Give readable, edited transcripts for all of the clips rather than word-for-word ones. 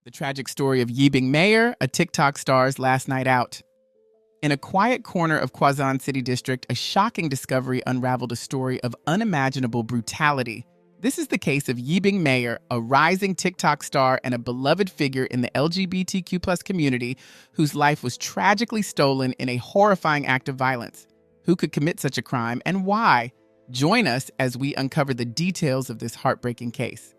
The tragic story of Yibing Mayer, a TikTok star's last night out. In a quiet corner of Kwazan City District, a shocking discovery unraveled a story of unimaginable brutality. This is the case of Yibing Mayer, a rising TikTok star and a beloved figure in the LGBTQ+ community whose life was tragically stolen in a horrifying act of violence. Who could commit such a crime and why? Join us as we uncover the details of this heartbreaking case.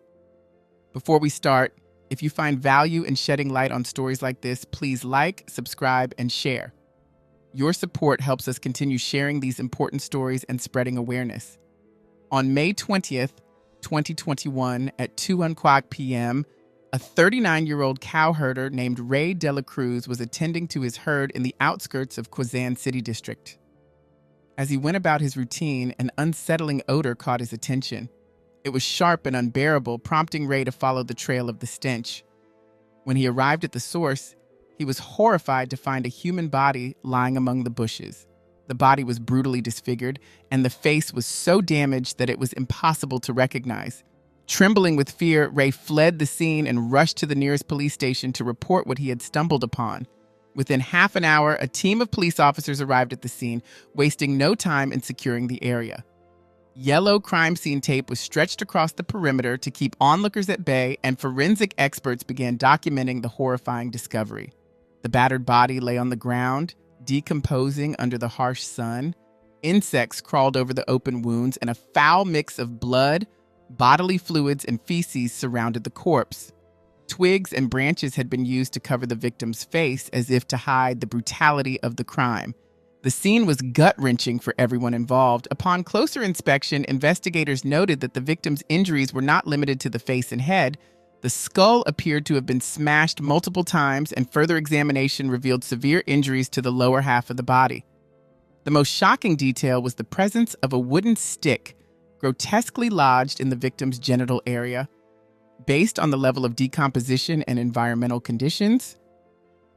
Before we start, if you find value in shedding light on stories like this, please like, subscribe, and share. Your support helps us continue sharing these important stories and spreading awareness. On May 20th, 2021, at 2:00 p.m., a 39-year-old cow herder named Ray De La Cruz was attending to his herd in the outskirts of Kwazan City District. As he went about his routine, an unsettling odor caught his attention. It was sharp and unbearable, prompting Ray to follow the trail of the stench. When he arrived at the source, he was horrified to find a human body lying among the bushes. The body was brutally disfigured, and the face was so damaged that it was impossible to recognize. Trembling with fear, Ray fled the scene and rushed to the nearest police station to report what he had stumbled upon. Within half an hour, a team of police officers arrived at the scene, wasting no time in securing the area. Yellow crime scene tape was stretched across the perimeter to keep onlookers at bay, and forensic experts began documenting the horrifying discovery. The battered body lay on the ground, decomposing under the harsh sun. Insects crawled over the open wounds, and a foul mix of blood, bodily fluids, and feces surrounded the corpse. Twigs and branches had been used to cover the victim's face as if to hide the brutality of the crime. The scene was gut-wrenching for everyone involved. Upon closer inspection, investigators noted that the victim's injuries were not limited to the face and head. The skull appeared to have been smashed multiple times, and further examination revealed severe injuries to the lower half of the body. The most shocking detail was the presence of a wooden stick, grotesquely lodged in the victim's genital area. Based on the level of decomposition and environmental conditions,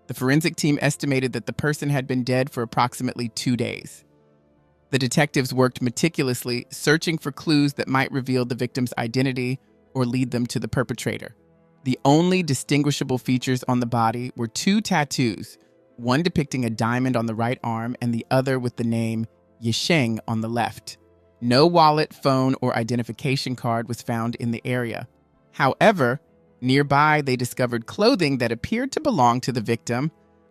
the forensic team estimated that the person had been dead for approximately 2 days. The detectives worked meticulously, searching for clues that might reveal the victim's identity or lead them to the perpetrator. The only distinguishable features on the body were 2 tattoos, one depicting a diamond on the right arm and the other with the name Yibing on the left. No wallet, phone, or identification card was found in the area. However, nearby, they discovered clothing that appeared to belong to the victim: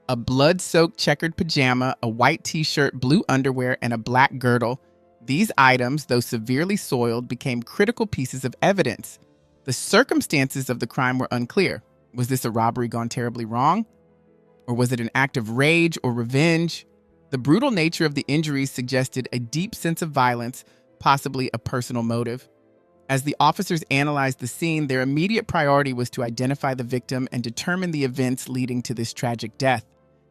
a blood-soaked checkered pajama, a white t-shirt, blue underwear, and a black girdle. These items, though severely soiled, became critical pieces of evidence. The circumstances of the crime were unclear. Was this a robbery gone terribly wrong? Or was it an act of rage or revenge? The brutal nature of the injuries suggested a deep sense of violence, possibly a personal motive. As the officers analyzed the scene, their immediate priority was to identify the victim and determine the events leading to this tragic death.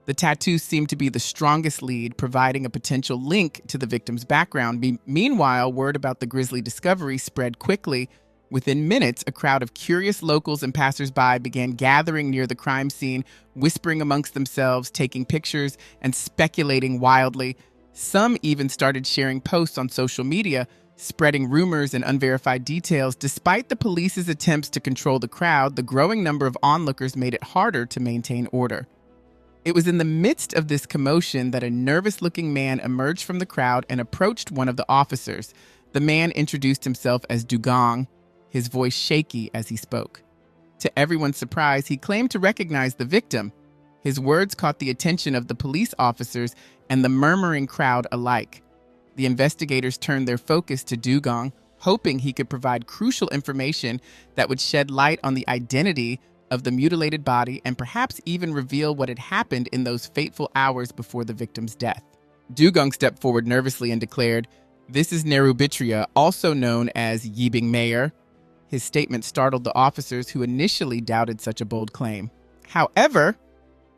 The tattoos seemed to be the strongest lead, providing a potential link to the victim's background. Meanwhile, word about the grisly discovery spread quickly. Within minutes, a crowd of curious locals and passersby began gathering near the crime scene, whispering amongst themselves, taking pictures, and speculating wildly. Some even started sharing posts on social media, spreading rumors and unverified details. Despite the police's attempts to control the crowd, the growing number of onlookers made it harder to maintain order. It was in the midst of this commotion that a nervous-looking man emerged from the crowd and approached one of the officers. The man introduced himself as Dugong, his voice shaky as he spoke. To everyone's surprise, he claimed to recognize the victim. His words caught the attention of the police officers and the murmuring crowd alike. The investigators turned their focus to Dugong, hoping he could provide crucial information that would shed light on the identity of the mutilated body and perhaps even reveal what had happened in those fateful hours before the victim's death. Dugong stepped forward nervously and declared, "This is Nerubitria, also known as Yibing Mayer." His statement startled the officers, who initially doubted such a bold claim. However,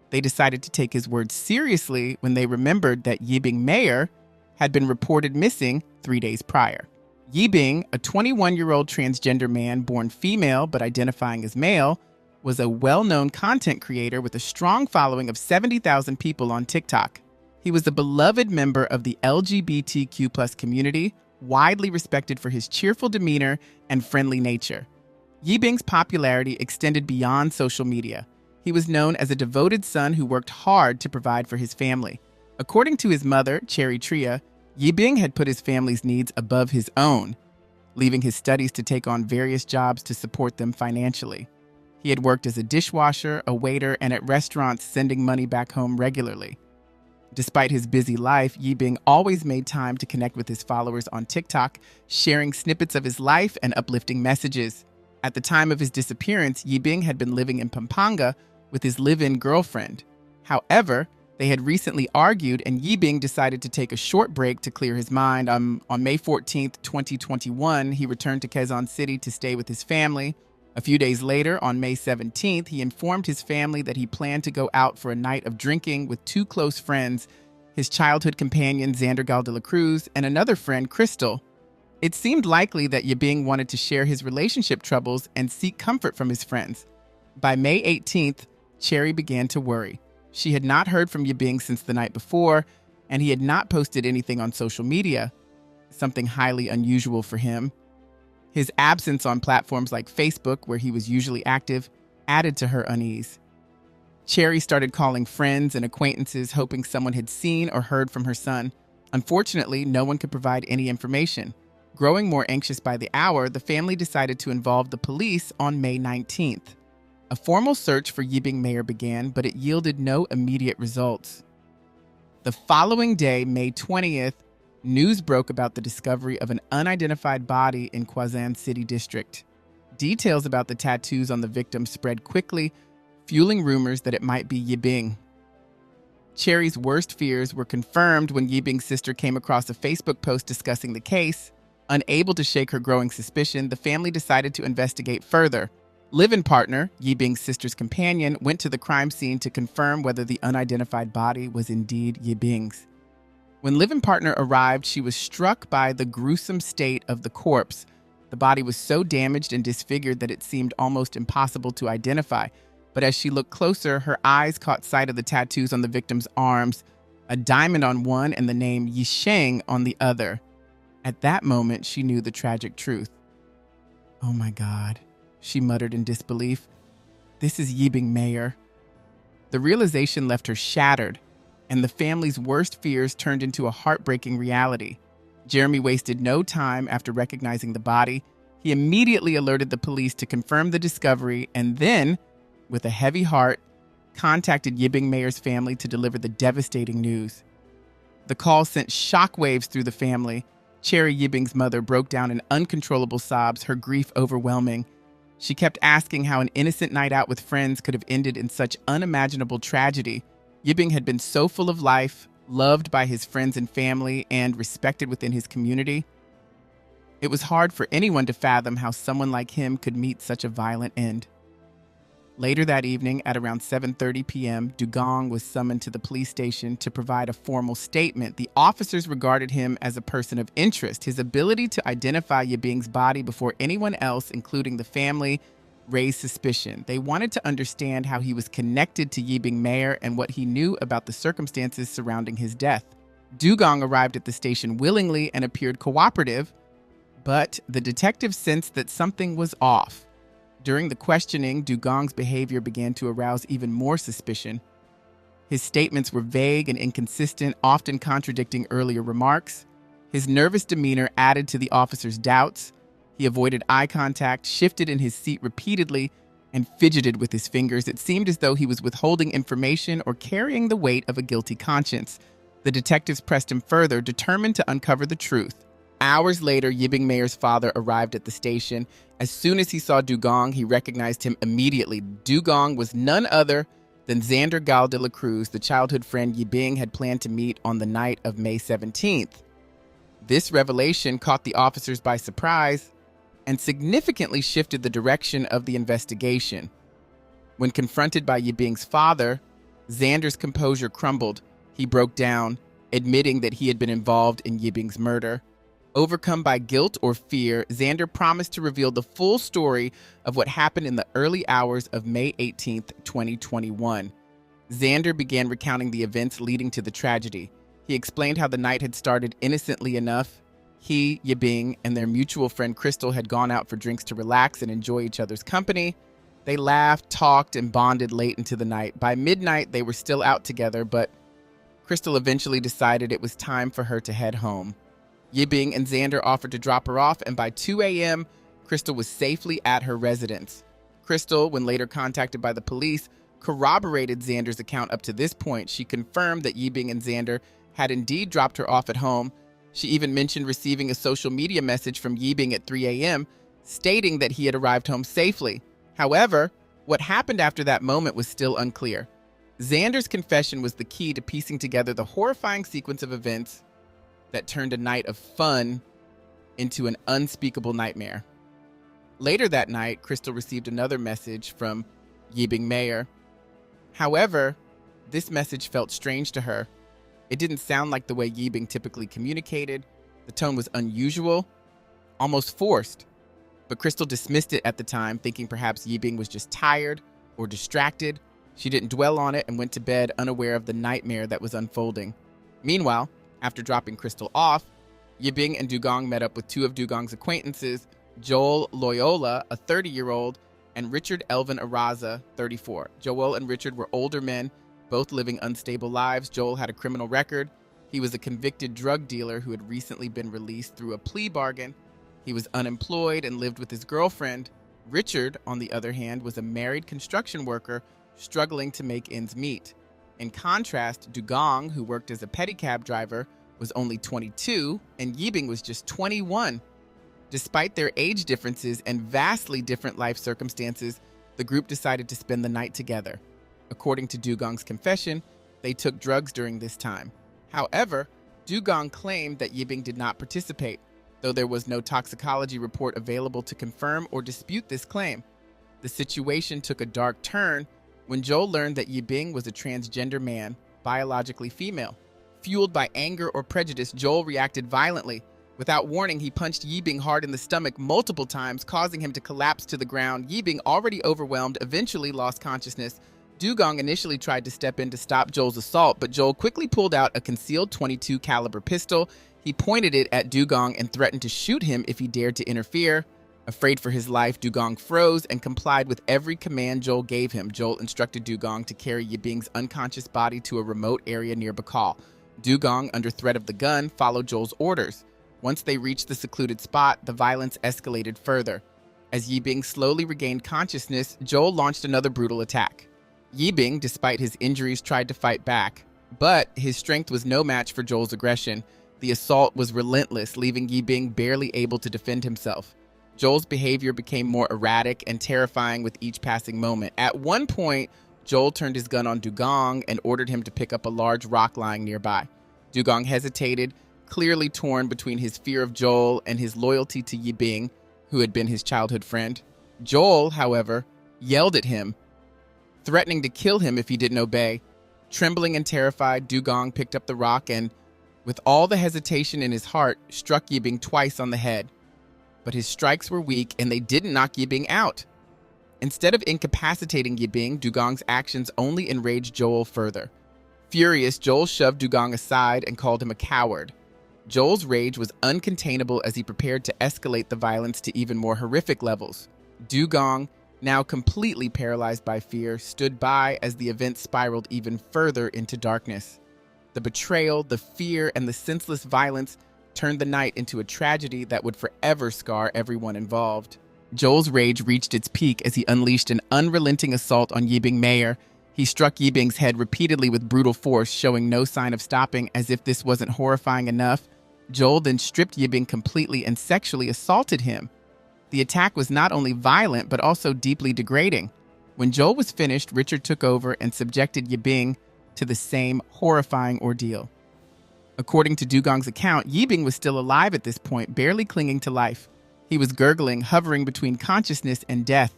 they decided to take his words seriously when they remembered that Yibing Mayer had been reported missing 3 days prior. Yibing, a 21-year-old transgender man born female but identifying as male, was a well-known content creator with a strong following of 70,000 people on TikTok. He was a beloved member of the LGBTQ+ community, widely respected for his cheerful demeanor and friendly nature. Yibing's popularity extended beyond social media. He was known as a devoted son who worked hard to provide for his family. According to his mother, Cherry Tria, Yibing had put his family's needs above his own, leaving his studies to take on various jobs to support them financially. He had worked as a dishwasher, a waiter, and at restaurants, sending money back home regularly. Despite his busy life, Yibing always made time to connect with his followers on TikTok, sharing snippets of his life and uplifting messages. At the time of his disappearance, Yibing had been living in Pampanga with his live-in girlfriend. However, they had recently argued, and Yibing decided to take a short break to clear his mind. On May 14th, 2021, he returned to Quezon City to stay with his family. A few days later, on May 17th, he informed his family that he planned to go out for a night of drinking with two close friends, his childhood companion, Xander Gal de la Cruz, and another friend, Crystal. It seemed likely that Yibing wanted to share his relationship troubles and seek comfort from his friends. By May 18th, Cherry began to worry. She had not heard from Yibing since the night before, and he had not posted anything on social media, something highly unusual for him. His absence on platforms like Facebook, where he was usually active, added to her unease. Cherry started calling friends and acquaintances, hoping someone had seen or heard from her son. Unfortunately, no one could provide any information. Growing more anxious by the hour, the family decided to involve the police on May 19th. A formal search for Yibing Mayer began, but it yielded no immediate results. The following day, May 20th, news broke about the discovery of an unidentified body in Quezon City District. Details about the tattoos on the victim spread quickly, fueling rumors that it might be Yibing. Cherry's worst fears were confirmed when Yibing's sister came across a Facebook post discussing the case. Unable to shake her growing suspicion, the family decided to investigate further. Live-in partner, Yibing's sister's companion, went to the crime scene to confirm whether the unidentified body was indeed Yibing's. When live-in partner arrived, she was struck by the gruesome state of the corpse. The body was so damaged and disfigured that it seemed almost impossible to identify. But as she looked closer, her eyes caught sight of the tattoos on the victim's arms, a diamond on one and the name Yisheng on the other. At that moment, she knew the tragic truth. "Oh my God," she muttered in disbelief. "This is Yibing Mayer." The realization left her shattered, and the family's worst fears turned into a heartbreaking reality. Jeremy wasted no time after recognizing the body. He immediately alerted the police to confirm the discovery and then, with a heavy heart, contacted Yibing Mayer's family to deliver the devastating news. The call sent shockwaves through the family. Cherry Yibing's mother broke down in uncontrollable sobs, her grief overwhelming. She kept asking how an innocent night out with friends could have ended in such unimaginable tragedy. Yibing had been so full of life, loved by his friends and family, and respected within his community. It was hard for anyone to fathom how someone like him could meet such a violent end. Later that evening, at around 7:30 p.m., Dugong was summoned to the police station to provide a formal statement. The officers regarded him as a person of interest. His ability to identify Yibing's body before anyone else, including the family, raised suspicion. They wanted to understand how he was connected to Yibing Mayer and what he knew about the circumstances surrounding his death. Dugong arrived at the station willingly and appeared cooperative, but the detectives sensed that something was off. During the questioning, Dugong's behavior began to arouse even more suspicion. His statements were vague and inconsistent, often contradicting earlier remarks. His nervous demeanor added to the officers' doubts. He avoided eye contact, shifted in his seat repeatedly, and fidgeted with his fingers. It seemed as though he was withholding information or carrying the weight of a guilty conscience. The detectives pressed him further, determined to uncover the truth. Hours later, Yibing Mayer's father arrived at the station. As soon as he saw Dugong, he recognized him immediately. Dugong was none other than Xander Gal de la Cruz, the childhood friend Yibing had planned to meet on the night of May 17th. This revelation caught the officers by surprise and significantly shifted the direction of the investigation. When confronted by Yibing's father, Xander's composure crumbled. He broke down, admitting that he had been involved in Yibing's murder. Overcome by guilt or fear, Xander promised to reveal the full story of what happened in the early hours of May 18th, 2021. Xander began recounting the events leading to the tragedy. He explained how the night had started innocently enough. He, Yibing, and their mutual friend Crystal had gone out for drinks to relax and enjoy each other's company. They laughed, talked, and bonded late into the night. By midnight, they were still out together, but Crystal eventually decided it was time for her to head home. Yibing and Xander offered to drop her off, and by 2 a.m., Crystal was safely at her residence. Crystal, when later contacted by the police, corroborated Xander's account up to this point. She confirmed that Yibing and Xander had indeed dropped her off at home. She even mentioned receiving a social media message from Yibing at 3 a.m., stating that he had arrived home safely. However, what happened after that moment was still unclear. Xander's confession was the key to piecing together the horrifying sequence of events that turned a night of fun into an unspeakable nightmare. Later that night, Crystal received another message from Yibing Mayer. However, this message felt strange to her. It didn't sound like the way Yibing typically communicated. The tone was unusual, almost forced. But Crystal dismissed it at the time, thinking perhaps Yibing was just tired or distracted. She didn't dwell on it and went to bed unaware of the nightmare that was unfolding. Meanwhile, after dropping Crystal off, Yibing and Dugong met up with two of Dugong's acquaintances, Joel Loyola, a 30-year-old, and Richard Elvin Araza, 34. Joel and Richard were older men, both living unstable lives. Joel had a criminal record. He was a convicted drug dealer who had recently been released through a plea bargain. He was unemployed and lived with his girlfriend. Richard, on the other hand, was a married construction worker struggling to make ends meet. In contrast, Dugong, who worked as a pedicab driver, was only 22, and Yibing was just 21. Despite their age differences and vastly different life circumstances, the group decided to spend the night together. According to Dugong's confession, they took drugs during this time. However, Dugong claimed that Yibing did not participate, though there was no toxicology report available to confirm or dispute this claim. The situation took a dark turn when Joel learned that Yibing was a transgender man, biologically female. Fueled by anger or prejudice, Joel reacted violently. Without warning, he punched Yibing hard in the stomach multiple times, causing him to collapse to the ground. Yibing, already overwhelmed, eventually lost consciousness. Dugong initially tried to step in to stop Joel's assault, but Joel quickly pulled out a concealed .22 caliber pistol. He pointed it at Dugong and threatened to shoot him if he dared to interfere. Afraid for his life, Dugong froze and complied with every command Joel gave him. Joel instructed Dugong to carry Yibing's unconscious body to a remote area near Bakal. Dugong, under threat of the gun, followed Joel's orders. Once they reached the secluded spot, the violence escalated further. As Yibing slowly regained consciousness, Joel launched another brutal attack. Yibing, despite his injuries, tried to fight back, but his strength was no match for Joel's aggression. The assault was relentless, leaving Yibing barely able to defend himself. Joel's behavior became more erratic and terrifying with each passing moment. At one point, Joel turned his gun on Dugong and ordered him to pick up a large rock lying nearby. Dugong hesitated, clearly torn between his fear of Joel and his loyalty to Yibing, who had been his childhood friend. Joel, however, yelled at him, threatening to kill him if he didn't obey. Trembling and terrified, Dugong picked up the rock and, with all the hesitation in his heart, struck Yibing twice on the head. But his strikes were weak and they didn't knock Yibing out. Instead of incapacitating Yibing, Dugong's actions only enraged Joel further. Furious, Joel shoved Dugong aside and called him a coward. Joel's rage was uncontainable as he prepared to escalate the violence to even more horrific levels. Dugong, now completely paralyzed by fear, stood by as the event spiraled even further into darkness. The betrayal, the fear, and the senseless violence turned the night into a tragedy that would forever scar everyone involved. Joel's rage reached its peak as he unleashed an unrelenting assault on Yibing Mayer. He struck Yibing's head repeatedly with brutal force, showing no sign of stopping. As if this wasn't horrifying enough, Joel then stripped Yibing completely and sexually assaulted him. The attack was not only violent, but also deeply degrading. When Joel was finished, Richard took over and subjected Yibing to the same horrifying ordeal. According to Dugong's account, Yibing was still alive at this point, barely clinging to life. He was gurgling, hovering between consciousness and death.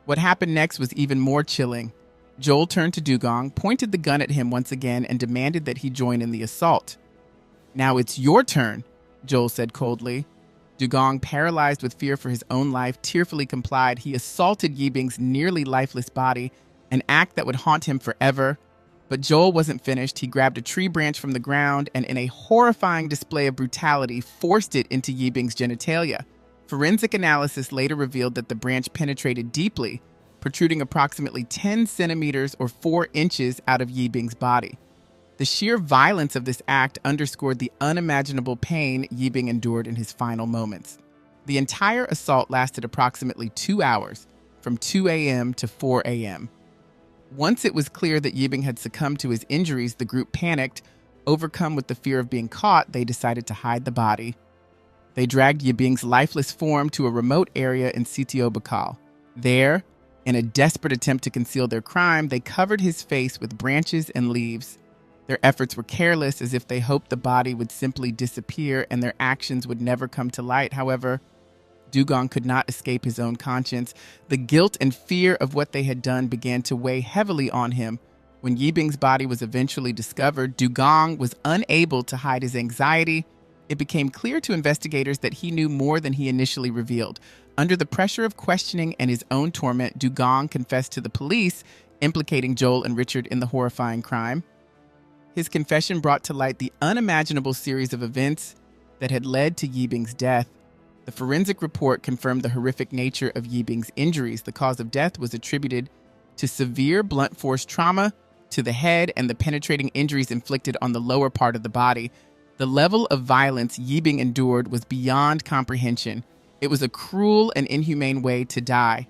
What happened next was even more chilling. Joel turned to Dugong, pointed the gun at him once again, and demanded that he join in the assault. "Now it's your turn," Joel said coldly. Dugong, paralyzed with fear for his own life, tearfully complied. He assaulted Yibing's nearly lifeless body, an act that would haunt him forever. But Joel wasn't finished. He grabbed a tree branch from the ground and, in a horrifying display of brutality, forced it into Yibing's genitalia. Forensic analysis later revealed that the branch penetrated deeply, protruding approximately 10 centimeters or 4 inches out of Yibing's body. The sheer violence of this act underscored the unimaginable pain Yibing endured in his final moments. The entire assault lasted approximately 2 hours, from 2 a.m. to 4 a.m. Once it was clear that Yibing had succumbed to his injuries, the group panicked. Overcome with the fear of being caught, they decided to hide the body. They dragged Yibing's lifeless form to a remote area in Sitio Bakal. There, in a desperate attempt to conceal their crime, they covered his face with branches and leaves. Their efforts were careless, as if they hoped the body would simply disappear and their actions would never come to light. However, Dugong could not escape his own conscience. The guilt and fear of what they had done began to weigh heavily on him. When Yibing's body was eventually discovered, Dugong was unable to hide his anxiety. It became clear to investigators that he knew more than he initially revealed. Under the pressure of questioning and his own torment, Dugong confessed to the police, implicating Joel and Richard in the horrifying crime. His confession brought to light the unimaginable series of events that had led to Yibing's death. The forensic report confirmed the horrific nature of Yibing's injuries. The cause of death was attributed to severe blunt force trauma to the head and the penetrating injuries inflicted on the lower part of the body. The level of violence Yibing endured was beyond comprehension. It was a cruel and inhumane way to die.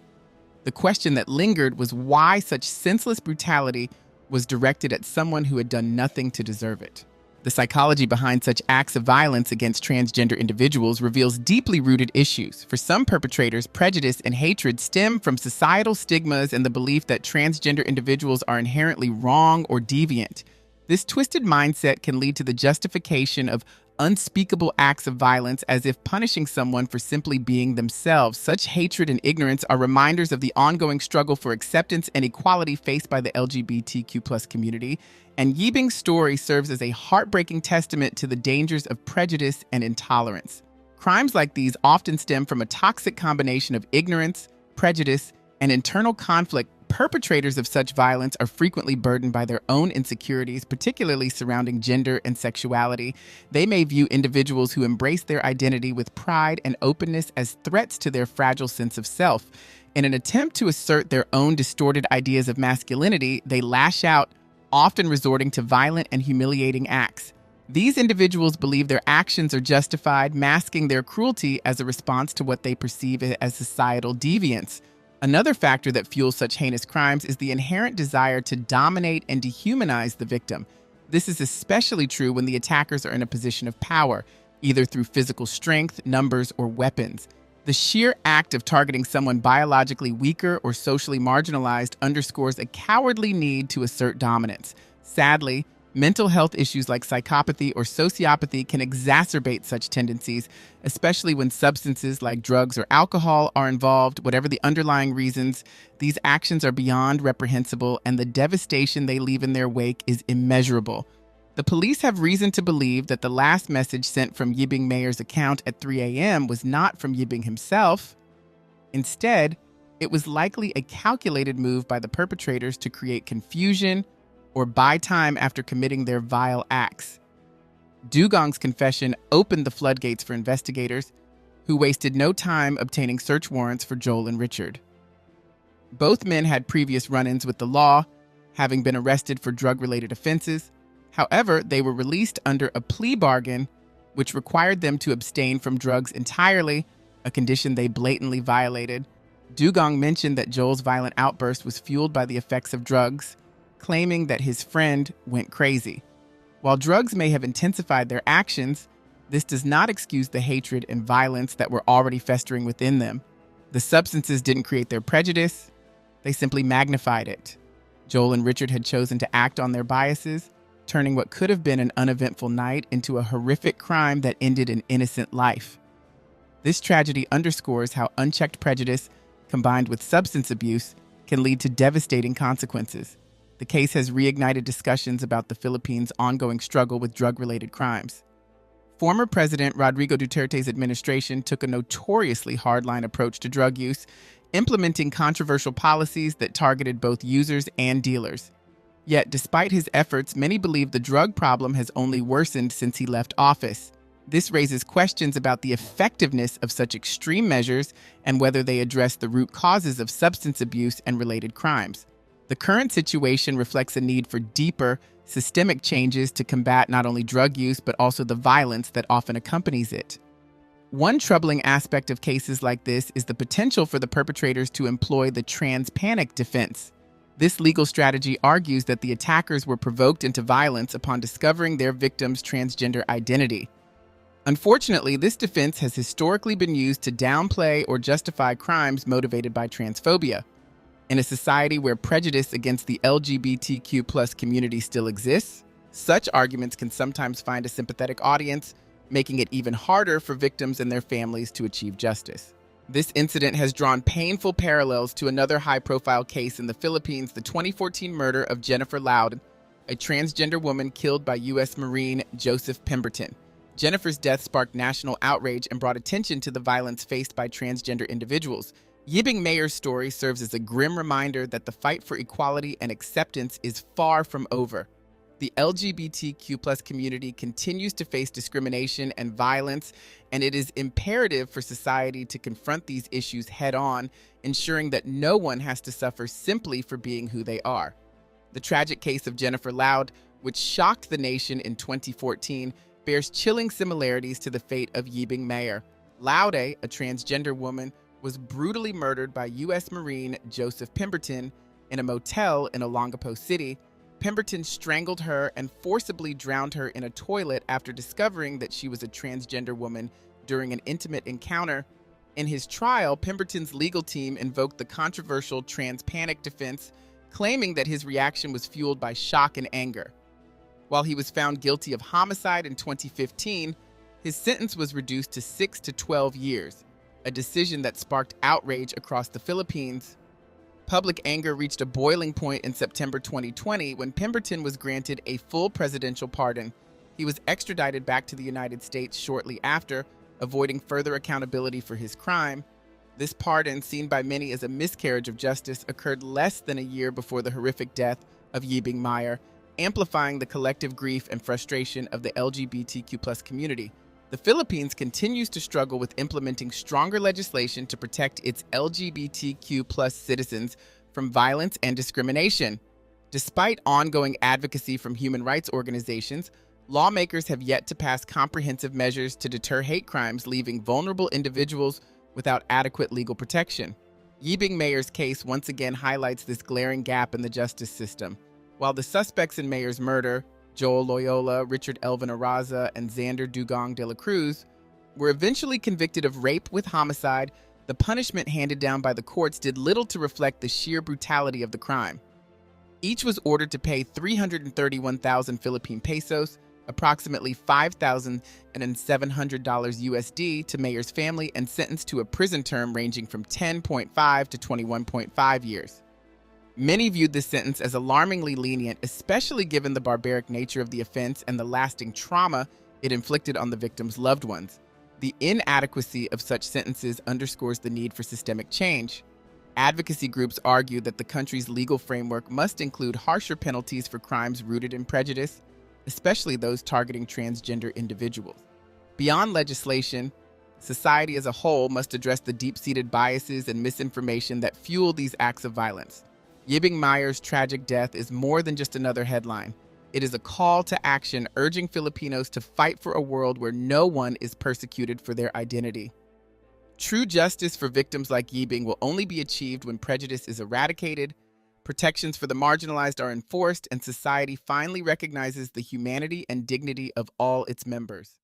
The question that lingered was why such senseless brutality was directed at someone who had done nothing to deserve it. The psychology behind such acts of violence against transgender individuals reveals deeply rooted issues. For some perpetrators, prejudice and hatred stem from societal stigmas and the belief that transgender individuals are inherently wrong or deviant. This twisted mindset can lead to the justification of unspeakable acts of violence, as if punishing someone for simply being themselves. Such hatred and ignorance are reminders of the ongoing struggle for acceptance and equality faced by the LGBTQ+ community, and Yibing's story serves as a heartbreaking testament to the dangers of prejudice and intolerance. Crimes like these often stem from a toxic combination of ignorance, prejudice, and internal conflict. Perpetrators of such violence are frequently burdened by their own insecurities, particularly surrounding gender and sexuality. They may view individuals who embrace their identity with pride and openness as threats to their fragile sense of self. In an attempt to assert their own distorted ideas of masculinity, they lash out, often resorting to violent and humiliating acts. These individuals believe their actions are justified, masking their cruelty as a response to what they perceive as societal deviance. Another factor that fuels such heinous crimes is the inherent desire to dominate and dehumanize the victim. This is especially true when the attackers are in a position of power, either through physical strength, numbers, or weapons. The sheer act of targeting someone biologically weaker or socially marginalized underscores a cowardly need to assert dominance. Sadly, mental health issues like psychopathy or sociopathy can exacerbate such tendencies, especially when substances like drugs or alcohol are involved. Whatever the underlying reasons, these actions are beyond reprehensible, and the devastation they leave in their wake is immeasurable. The police have reason to believe that the last message sent from Yibing Mayer's account at 3 a.m. was not from Yibing himself. Instead, it was likely a calculated move by the perpetrators to create confusion or buy time after committing their vile acts. Dugong's confession opened the floodgates for investigators, who wasted no time obtaining search warrants for Joel and Richard. Both men had previous run-ins with the law, having been arrested for drug-related offenses. However, they were released under a plea bargain, which required them to abstain from drugs entirely, a condition they blatantly violated. Dugong mentioned that Joel's violent outburst was fueled by the effects of drugs, claiming that his friend went crazy. While drugs may have intensified their actions, this does not excuse the hatred and violence that were already festering within them. The substances didn't create their prejudice, they simply magnified it. Joel and Richard had chosen to act on their biases, turning what could have been an uneventful night into a horrific crime that ended an innocent life. This tragedy underscores how unchecked prejudice, combined with substance abuse, can lead to devastating consequences. The case has reignited discussions about the Philippines' ongoing struggle with drug-related crimes. Former President Rodrigo Duterte's administration took a notoriously hardline approach to drug use, implementing controversial policies that targeted both users and dealers. Yet, despite his efforts, many believe the drug problem has only worsened since he left office. This raises questions about the effectiveness of such extreme measures and whether they address the root causes of substance abuse and related crimes. The current situation reflects a need for deeper, systemic changes to combat not only drug use but also the violence that often accompanies it. One troubling aspect of cases like this is the potential for the perpetrators to employ the trans-panic defense. This legal strategy argues that the attackers were provoked into violence upon discovering their victim's transgender identity. Unfortunately, this defense has historically been used to downplay or justify crimes motivated by transphobia. In a society where prejudice against the LGBTQ+ community still exists, such arguments can sometimes find a sympathetic audience, making it even harder for victims and their families to achieve justice. This incident has drawn painful parallels to another high-profile case in the Philippines, the 2014 murder of Jennifer Loud, a transgender woman killed by U.S. Marine Joseph Pemberton. Jennifer's death sparked national outrage and brought attention to the violence faced by transgender individuals. Yibing Mayer's story serves as a grim reminder that the fight for equality and acceptance is far from over. The LGBTQ+ community continues to face discrimination and violence, and it is imperative for society to confront these issues head-on, ensuring that no one has to suffer simply for being who they are. The tragic case of Jennifer Loud, which shocked the nation in 2014, bears chilling similarities to the fate of Yibing Mayer. Loud, a transgender woman, was brutally murdered by U.S. Marine Joseph Pemberton in a motel in Olongapo City. Pemberton strangled her and forcibly drowned her in a toilet after discovering that she was a transgender woman during an intimate encounter. In his trial, Pemberton's legal team invoked the controversial trans-panic defense, claiming that his reaction was fueled by shock and anger. While he was found guilty of homicide in 2015, his sentence was reduced to 6 to 12 years, a decision that sparked outrage across the Philippines. Public anger reached a boiling point in September 2020 when Pemberton was granted a full presidential pardon. He was extradited back to the United States shortly after, avoiding further accountability for his crime. This pardon, seen by many as a miscarriage of justice, occurred less than a year before the horrific death of Yibing Mayer, amplifying the collective grief and frustration of the LGBTQ+ community. The Philippines continues to struggle with implementing stronger legislation to protect its LGBTQ+ citizens from violence and discrimination. Despite ongoing advocacy from human rights organizations, lawmakers have yet to pass comprehensive measures to deter hate crimes, leaving vulnerable individuals without adequate legal protection. Yibing Mayer's case once again highlights this glaring gap in the justice system. While the suspects in Mayer's murder, Joel Loyola, Richard Elvin Araza, and Xander Dugong de la Cruz, were eventually convicted of rape with homicide, the punishment handed down by the courts did little to reflect the sheer brutality of the crime. Each was ordered to pay 331,000 Philippine pesos, approximately $5,700 USD, to Mayer's family and sentenced to a prison term ranging from 10.5 to 21.5 years. Many viewed this sentence as alarmingly lenient, especially given the barbaric nature of the offense and the lasting trauma it inflicted on the victim's loved ones. The inadequacy of such sentences underscores the need for systemic change. Advocacy groups argue that the country's legal framework must include harsher penalties for crimes rooted in prejudice, especially those targeting transgender individuals. Beyond legislation, society as a whole must address the deep-seated biases and misinformation that fuel these acts of violence. Yibing Mayer's tragic death is more than just another headline. It is a call to action urging Filipinos to fight for a world where no one is persecuted for their identity. True justice for victims like Yibing will only be achieved when prejudice is eradicated, protections for the marginalized are enforced, and society finally recognizes the humanity and dignity of all its members.